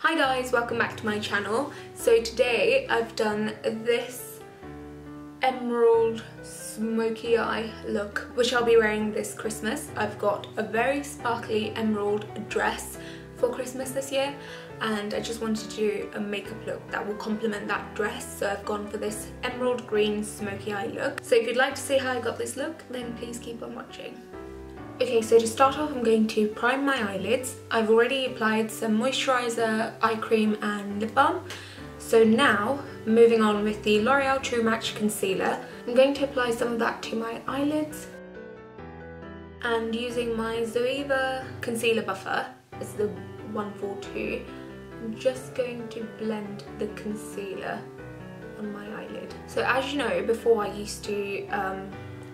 Hi guys, welcome back to my channel. So today I've done this emerald smoky eye look, which I'll be wearing this Christmas. I've got a very sparkly emerald dress for Christmas this year, and I just wanted to do a makeup look that will complement that dress, so I've gone for this emerald green smoky eye look. So if you'd like to see how I got this look, then please keep on watching. Okay, so to start off I'm going to prime my eyelids. I've already applied some moisturiser, eye cream and lip balm. So now, moving on with the L'Oreal True Match Concealer, I'm going to apply some of that to my eyelids. And using my Zoeva Concealer Buffer, it's the 142, I'm just going to blend the concealer on my eyelid. So as you know, before I used to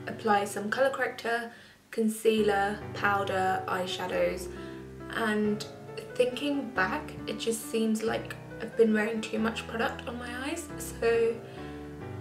apply some colour corrector, concealer, powder, eyeshadows, and thinking back, it just seems like I've been wearing too much product on my eyes, so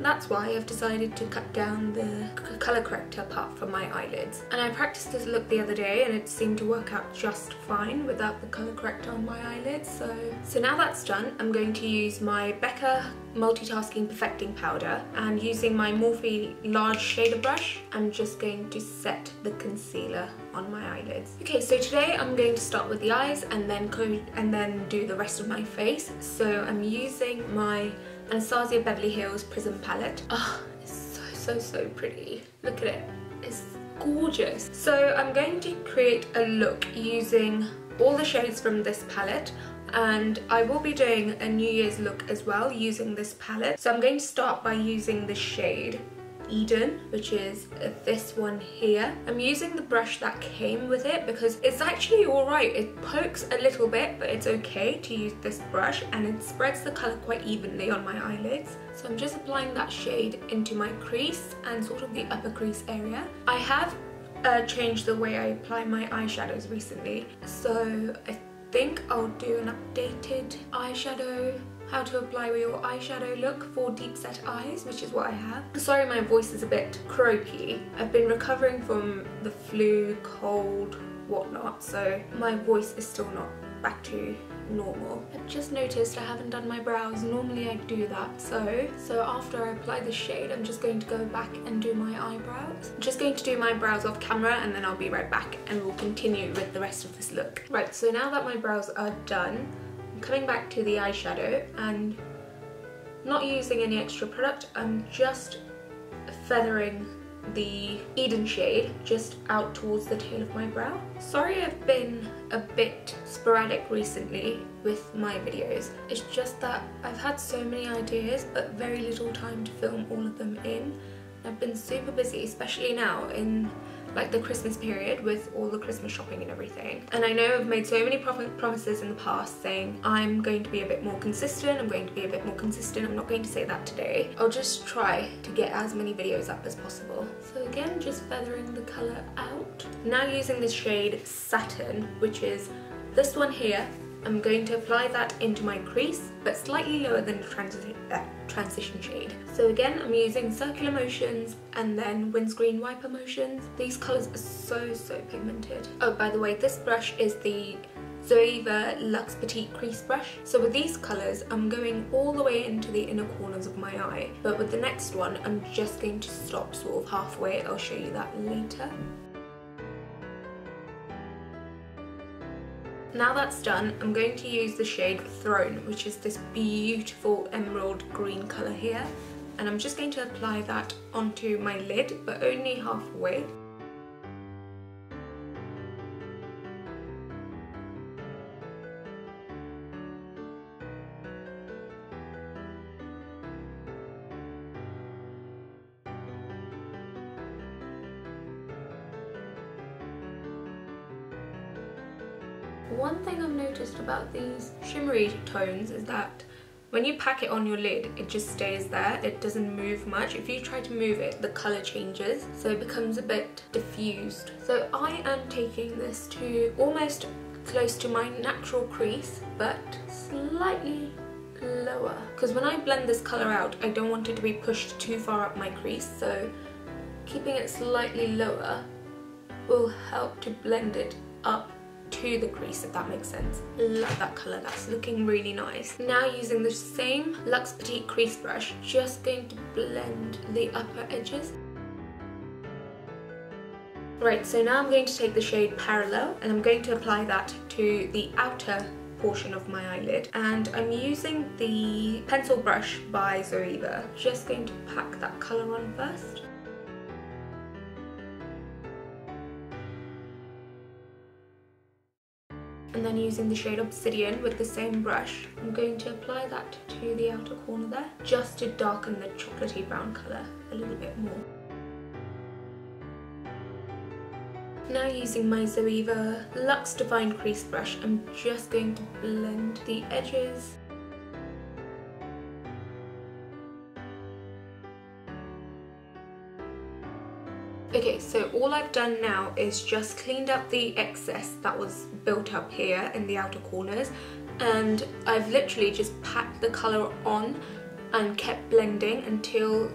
that's why I've decided to cut down the colour corrector part from my eyelids. And I practiced this look the other day and it seemed to work out just fine without the colour corrector on my eyelids. So now that's done, I'm going to use my Becca Multitasking Perfecting Powder, and using my Morphe large shader brush, I'm just going to set the concealer on my eyelids. Okay, so today I'm going to start with the eyes and then do the rest of my face. So I'm using my Anastasia Beverly Hills Prism palette. Oh, it's so pretty. Look at it. It's gorgeous. So I'm going to create a look using all the shades from this palette, and I will be doing a New Year's look as well using this palette. So I'm going to start by using the shade Eden, which is this one here. I'm using the brush that came with it because it's actually alright. It pokes a little bit, but it's okay to use this brush, and it spreads the colour quite evenly on my eyelids. So I'm just applying that shade into my crease and sort of the upper crease area. I have changed the way I apply my eyeshadows recently, so I think I'll do an updated eyeshadow, how to apply your eyeshadow look for deep set eyes, which is what I have. Sorry my voice is a bit croaky. I've been recovering from the flu, cold, whatnot, so my voice is still not back to normal. I've just noticed I haven't done my brows. Normally I do that, so after I apply the shade I'm just going to go back and do my eyebrows. I'm just going to do my brows off camera and then I'll be right back and we'll continue with the rest of this look. Right, so now that my brows are done, I'm coming back to the eyeshadow and not using any extra product. I'm just feathering the Eden shade just out towards the tail of my brow. Sorry I've been a bit sporadic recently with my videos. It's just that I've had so many ideas but very little time to film all of them in. I've been super busy, especially now in like the Christmas period with all the Christmas shopping and everything. And I know I've made so many promises in the past saying I'm going to be a bit more consistent, I'm going to be a bit more consistent. I'm not going to say that today. I'll just try to get as many videos up as possible. So again, just feathering the colour out. Now using the shade Satin, which is this one here, I'm going to apply that into my crease, but slightly lower than the transition shade. So again, I'm using circular motions and then windscreen wiper motions. These colours are so pigmented. Oh, by the way, this brush is the Zoeva Luxe Petite Crease Brush. So with these colours, I'm going all the way into the inner corners of my eye. But with the next one, I'm just going to stop sort of halfway. I'll show you that later. Now that's done, I'm going to use the shade Throne, which is this beautiful emerald green colour here, and I'm just going to apply that onto my lid, but only halfway. One thing I've noticed about these shimmery tones is that when you pack it on your lid, it just stays there. It doesn't move much. If you try to move it, the colour changes, so it becomes a bit diffused. So I am taking this to almost close to my natural crease, but slightly lower. Because when I blend this colour out, I don't want it to be pushed too far up my crease, so keeping it slightly lower will help to blend it up to the crease, if that makes sense. Love that colour, that's looking really nice. Now using the same Luxe Petite crease brush, just going to blend the upper edges. Right, so now I'm going to take the shade Parallel and I'm going to apply that to the outer portion of my eyelid, and I'm using the pencil brush by Zoeva. Just going to pack that colour on first. And then using the shade Obsidian with the same brush, I'm going to apply that to the outer corner there, just to darken the chocolatey brown colour a little bit more. Now using my Zoeva Luxe Define Crease Brush, I'm just going to blend the edges. Okay, so all I've done now is just cleaned up the excess that was built up here in the outer corners, and I've literally just packed the colour on and kept blending until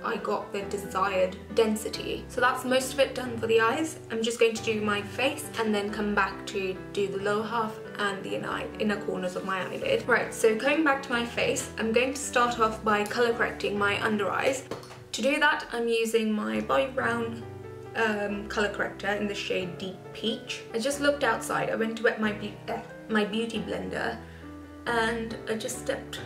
I got the desired density. So that's most of it done for the eyes. I'm just going to do my face and then come back to do the lower half and the inner corners of my eyelid. Right, so coming back to my face, I'm going to start off by colour correcting my under eyes. To do that, I'm using my Bobbi Brown colour corrector in the shade Deep Peach. I just looked outside, I went to wet my beauty blender, and I just stepped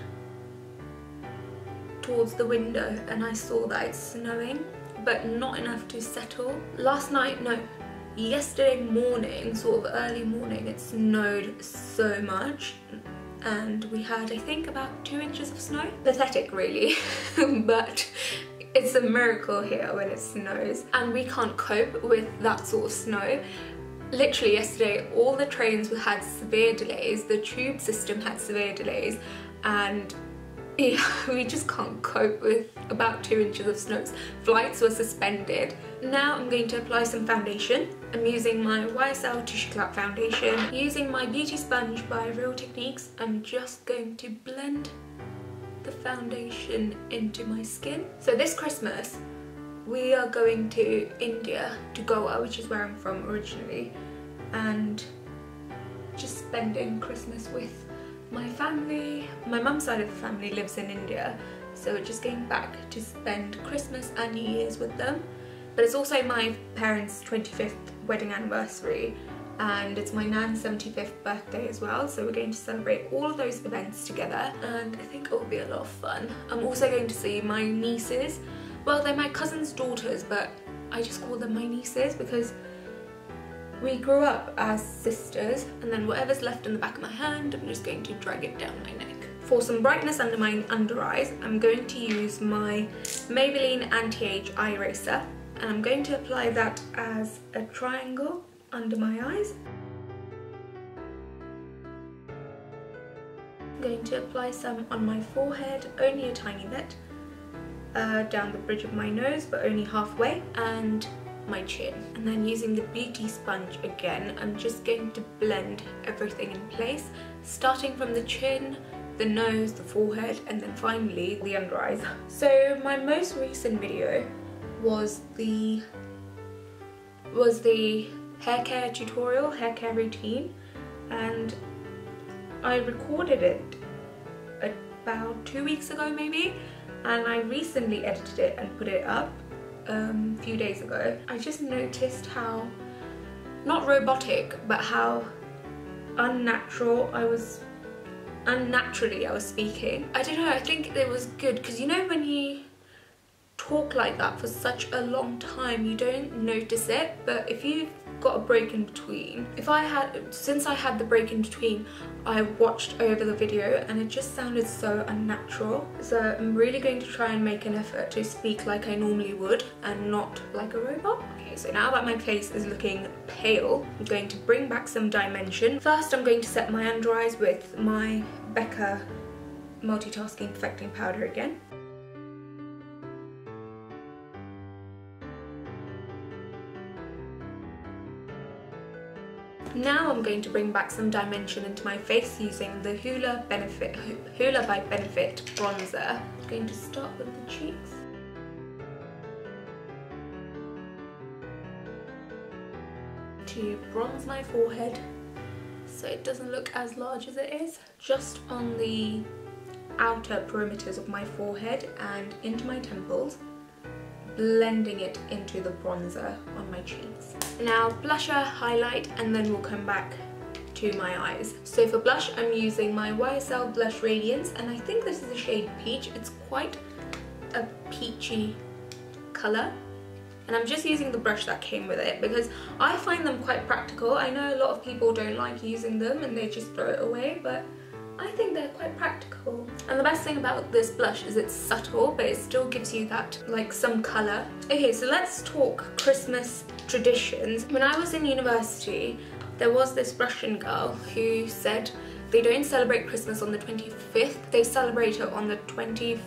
towards the window and I saw that it's snowing, but not enough to settle. Yesterday morning, sort of early morning, it snowed so much and we had, I think, about 2 inches of snow. Pathetic really, but it's a miracle here when it snows, and we can't cope with that sort of snow. Literally yesterday all the trains had severe delays, the tube system had severe delays, and yeah, we just can't cope with about 2 inches of snow. Flights were suspended. Now I'm going to apply some foundation. I'm using my YSL Touche Éclat foundation. Using my beauty sponge by Real Techniques, I'm just going to blend the foundation into my skin. So this Christmas we are going to India, to Goa, which is where I'm from originally, and just spending Christmas with my family. My mum's side of the family lives in India, so we're just going back to spend Christmas and New Year's with them. But it's also my parents' 25th wedding anniversary, and it's my nan's 75th birthday as well, so we're going to celebrate all of those events together, and I think it will be a lot of fun. I'm also going to see my nieces. Well, they're my cousin's daughters, but I just call them my nieces because we grew up as sisters, and then whatever's left in the back of my hand, I'm just going to drag it down my neck. For some brightness under my under eyes, I'm going to use my Maybelline Anti-Age Eye Eraser, and I'm going to apply that as a triangle under my eyes. I'm going to apply some on my forehead, only a tiny bit, down the bridge of my nose, but only halfway, and my chin. And then using the beauty sponge again, I'm just going to blend everything in place, starting from the chin, the nose, the forehead, and then finally the under eyes. So my most recent video was the hair care tutorial, hair care routine, and I recorded it about 2 weeks ago maybe, and I recently edited it and put it up a few days ago. I just noticed how, not robotic, but how unnaturally I was speaking. I don't know, I think it was good because, you know, when you talk like that for such a long time you don't notice it, but if you've got a break in between, since I had the break in between, I watched over the video and it just sounded so unnatural. So I'm really going to try and make an effort to speak like I normally would and not like a robot. Okay, so now that my face is looking pale, I'm going to bring back some dimension. First I'm going to set my under eyes with my Becca Multitasking Perfecting Powder again. Now I'm going to bring back some dimension into my face using the Huda by Benefit bronzer. I'm going to start with the cheeks. To bronze my forehead so it doesn't look as large as it is. Just on the outer perimeters of my forehead and into my temples, blending it into the bronzer on my cheeks. Now blusher, highlight, and then we'll come back to my eyes. So for blush, I'm using my YSL Blush Radiance, and I think this is the shade Peach. It's quite a peachy colour, and I'm just using the brush that came with it because I find them quite practical. I know a lot of people don't like using them and they just throw it away, but I think they're quite practical. And the best thing about this blush is it's subtle, but it still gives you that, like, some colour. Okay, so let's talk Christmas traditions. When I was in university, there was this Russian girl who said they don't celebrate Christmas on the 25th, they celebrate it on the 20th.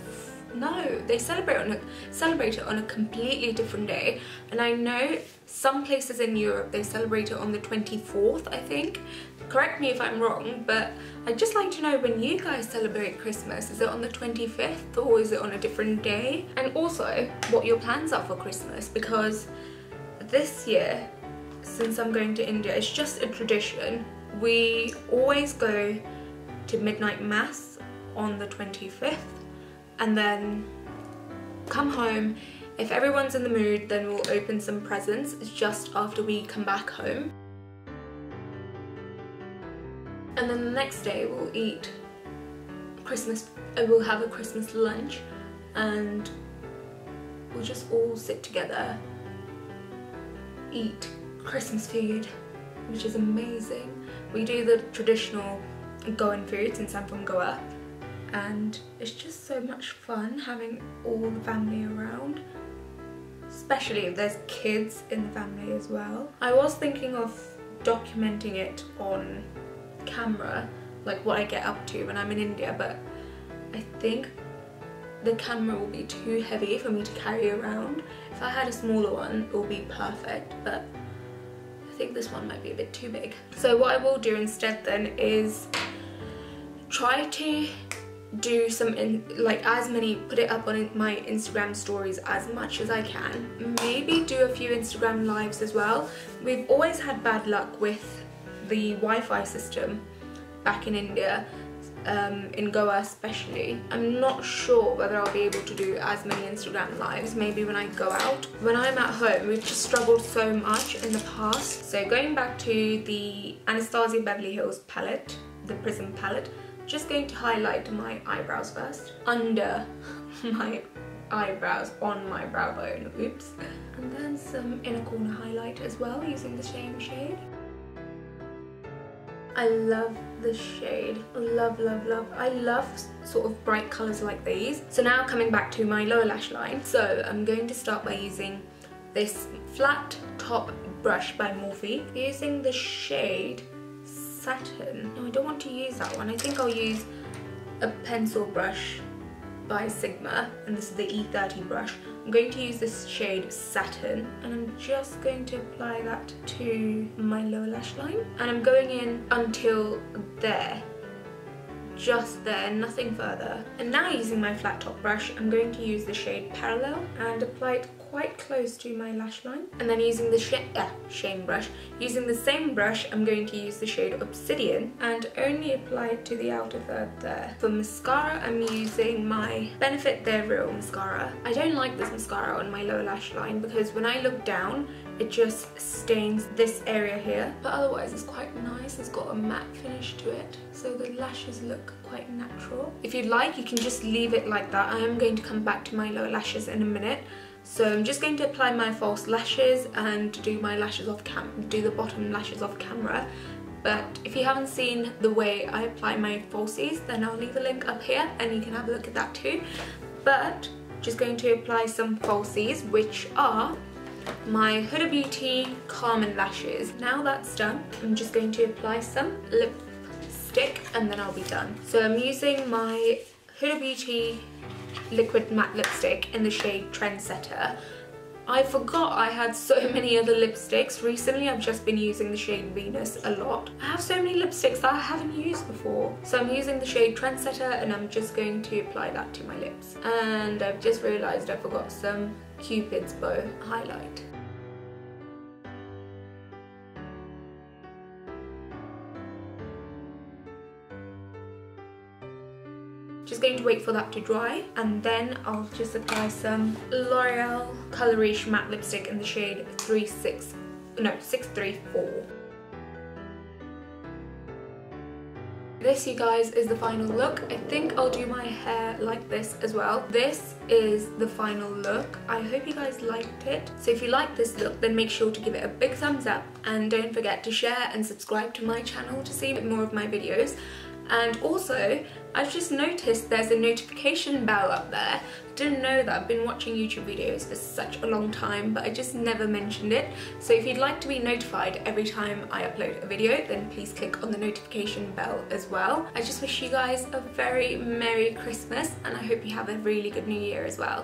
No, they celebrate it on a completely different day. And I know some places in Europe they celebrate it on the 24th, I think. Correct me if I'm wrong, but I'd just like to know when you guys celebrate Christmas. Is it on the 25th or is it on a different day? And also what your plans are for Christmas, because this year, since I'm going to India, it's just a tradition. We always go to midnight mass on the 25th and then come home. If everyone's in the mood, then we'll open some presents. It's just after we come back home. And then the next day we'll eat Christmas, we'll have a Christmas lunch and we'll just all sit together, eat Christmas food, which is amazing. We do the traditional Goan food since I'm from Goa, and it's just so much fun having all the family around, especially if there's kids in the family as well. I was thinking of documenting it on camera, like what I get up to when I'm in India, but I think the camera will be too heavy for me to carry around. If I had a smaller one, it would be perfect, but I think this one might be a bit too big. So what I will do instead then is try to do some, put it up on my Instagram stories as much as I can. Maybe do a few Instagram lives as well. We've always had bad luck with the Wi-Fi system back in India, in Goa especially. I'm not sure whether I'll be able to do as many Instagram lives, maybe when I go out. When I'm at home, we've just struggled so much in the past. So going back to the Anastasia Beverly Hills palette, the Prism palette, just going to highlight my eyebrows first, under my eyebrows, on my brow bone, oops. And then some inner corner highlight as well, using the same shade. I love this shade, love, love, love. I love sort of bright colours like these. So now coming back to my lower lash line. So I'm going to start by using this flat top brush by Morphe, using the shade Satin. No, I don't want to use that one. I think I'll use a pencil brush by Sigma, and this is the E30 brush. I'm going to use this shade Satin, and I'm just going to apply that to my lower lash line, and I'm going in until there, just there, nothing further. And now using my flat top brush, I'm going to use the shade Parallel and apply it quite close to my lash line. And then using the shame brush, using the same brush, I'm going to use the shade Obsidian and only apply it to the outer third there. For mascara, I'm using my Benefit They're Real mascara. I don't like this mascara on my lower lash line because when I look down, it just stains this area here. But otherwise it's quite nice, it's got a matte finish to it, so the lashes look quite natural. If you'd like, you can just leave it like that. I am going to come back to my lower lashes in a minute. So I'm just going to apply my false lashes and do my lashes off do the bottom lashes off camera. But if you haven't seen the way I apply my falsies, then I'll leave a link up here and you can have a look at that too. But just going to apply some falsies, which are my Huda Beauty CarmenLashes. Now that's done, I'm just going to apply some lipstick and then I'll be done. So I'm using my Huda Beauty liquid matte lipstick in the shade Trendsetter. I forgot I had so many other lipsticks. Recently I've just been using the shade Venus a lot. I have so many lipsticks that I haven't used before. So I'm using the shade Trendsetter and I'm just going to apply that to my lips. And I've just realised I forgot some Cupid's bow highlight. Just going to wait for that to dry, and then I'll just apply some L'Oreal Colour Riche matte lipstick in the shade 634. This, you guys, is the final look. I think I'll do my hair like this as well. This is the final look. I hope you guys liked it. So if you like this look, then make sure to give it a big thumbs up, and don't forget to share and subscribe to my channel to see more of my videos. And also, I've just noticed there's a notification bell up there. Didn't know that. I've been watching YouTube videos for such a long time, but I just never mentioned it. So if you'd like to be notified every time I upload a video, then please click on the notification bell as well. I just wish you guys a very Merry Christmas, and I hope you have a really good New Year as well.